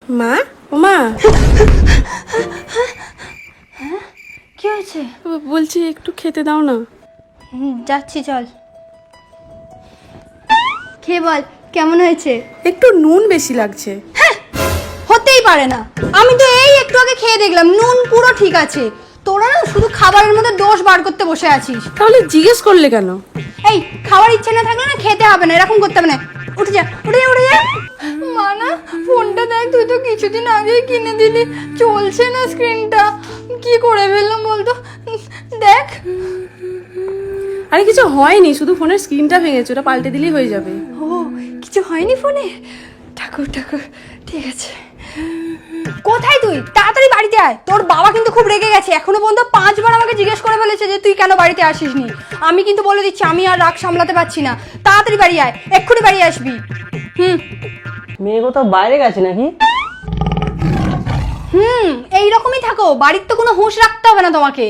মা, ও মা, কি হয়েছে? বলছি একটু খেতে দাও না। যাচ্ছি, চল। খেয়ে বল কেমন হয়েছে। একটু নুন বেশি লাগছে। হতেই পারে না, আমি তো এই একটু আগে খেয়ে দেখলাম নুন পুরো ঠিক আছে। তোরা না শুধু খাবারের মধ্যে দোষ বার করতে বসে আছিস। তাহলে জিজ্ঞেস করলে কেন? এই খাওয়ার ইচ্ছে না থাকলে না খেতে হবে না, এরকম করতে হবে না। উঠে যা, উঠে যা, উঠে যা। মা না, ফোনটা দেখ, তুই তো কিছুদিন আগেই কিনে দিলি, চলছে না স্ক্রিনটা। কি করে ফেললাম বলতো, দেখ। আরে কিছু হয়নি, শুধু ফোনের স্ক্রিনটা ভেঙেছে, ওটা পাল্টে দিলেই হয়ে যাবে। ও, কিছু হয়নি ফোনে? ঠাকুর ঠাকুর, ঠিক আছে। কোথায় তুই? তাড়াতাড়ি বাড়িতে আয়, তোর বাবা কিন্তু খুব রেগে গেছে। এখনো পর্যন্ত 5 বার আমাকে জিজ্ঞেস করে ফেলেছে যে তুই কেন বাড়িতে আসিসনি। আমি কিন্তু বলে দিচ্ছি, আমি আর রাগ সামলাতে পারছি না। তাড়াতাড়ি বাড়ি আয়, এক্ষুনি বাড়ি আসবি। মেয়ে কোথাও বাইরে গেছে নাকি? এইরকমই থাকো, বাড়ির তো কোনো হুঁশ রাখতে হবে না তোমাকে।